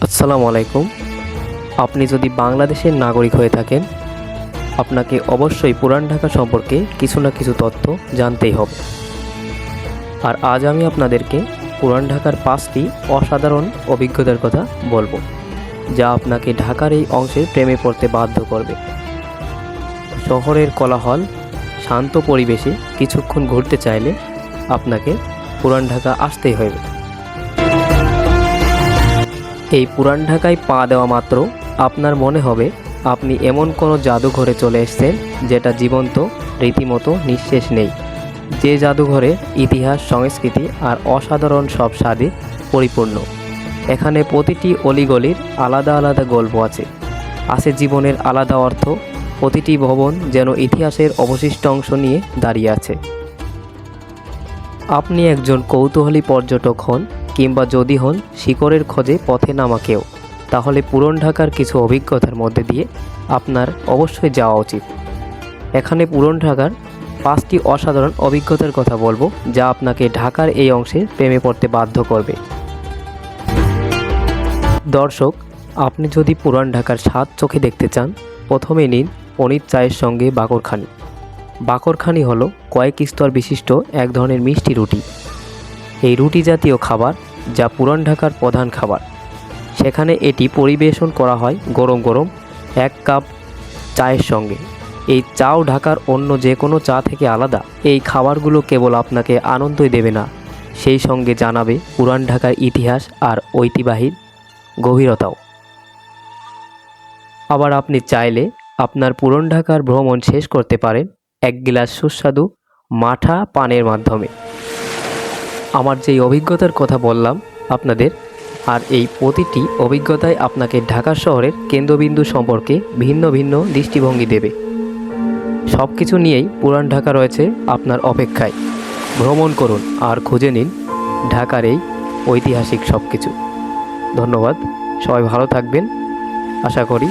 আসসালামু আলাইকুম। আপনি যদি বাংলাদেশের নাগরিক হয়ে থাকেন, আপনাকে অবশ্যই পুরান ঢাকা সম্পর্কে কিছু না কিছু তথ্য জানতেই হবে। আর আজ আমি আপনাদেরকে পুরান ঢাকার 5টি অসাধারণ অভিজ্ঞতার কথা বলবো, যা আপনাকে ঢাকার এই অংশের প্রেমে পড়তে বাধ্য করবে। শহরের কোলাহল শান্ত পরিবেশে কিছুক্ষণ ঘুরতে চাইলে আপনাকে পুরান ঢাকা আসতেই হবে। এই পুরান ঢাকায় পা দেওয়া মাত্র আপনার মনে হবে আপনি এমন কোনো জাদুঘরে চলে এসেছেন যেটা জীবন্ত, রীতিমতো নিঃশেষ নেই। যে জাদুঘরে ইতিহাস, সংস্কৃতি আর অসাধারণ সব স্বাদে পরিপূর্ণ। এখানে প্রতিটি অলিগলির আলাদা আলাদা গল্প আছে জীবনের আলাদা অর্থ। প্রতিটি ভবন যেন ইতিহাসের অবশিষ্ট অংশ নিয়ে দাঁড়িয়ে আছে। আপনি একজন কৌতূহলী পর্যটক হন কিংবা যদি হন শিকড়ের খোঁজে পথে নামা কেউ, তাহলে পুরান ঢাকার কিছু অভিজ্ঞতার মধ্যে দিয়ে আপনার অবশ্যই যাওয়া উচিত। এখানে পুরান ঢাকার 5টি অসাধারণ অভিজ্ঞতার কথা বলবো, যা আপনাকে ঢাকার এই অংশে প্রেমে পড়তে বাধ্য করবে। দর্শক, আপনি যদি পুরান ঢাকার স্বাদ চোখে দেখতে চান, প্রথমে নিন পনির চায়ের সঙ্গে বাকরখানি। বাকরখানি হলো কয়েক স্তর বিশিষ্ট এক ধরনের মিষ্টি রুটি। এই রুটি জাতীয় খাবার যা পুরান ঢাকার প্রধান খাবার। সেখানে এটি পরিবেশন করা হয় গরম গরম 1 কাপ চায়ের সঙ্গে। এই চাও ঢাকার অন্য যে কোনো চা থেকে আলাদা। এই খাবারগুলো কেবল আপনাকে আনন্দই দেবে না, সেই সঙ্গে জানাবে পুরান ঢাকার ইতিহাস আর ঐতিহ্যের গভীরতাও। আবার আপনি চাইলে আপনার পুরান ঢাকার ভ্রমণ শেষ করতে পারেন এক গ্লাস সুস্বাদু মাঠা পানের মাধ্যমে। আমার যেই অভিজ্ঞতার কথা বললাম আপনাদের, আর এই প্রতিটি অভিজ্ঞতায় আপনাকে ঢাকা শহরের কেন্দ্রবিন্দু সম্পর্কে ভিন্ন ভিন্ন দৃষ্টিভঙ্গি দেবে। সব কিছু নিয়েই পুরান ঢাকা রয়েছে আপনার অপেক্ষায়। ভ্রমণ করুন আর খুঁজে নিন ঢাকার এই ঐতিহাসিক সব কিছু। ধন্যবাদ, সবাই ভালো থাকবেন। আশা করি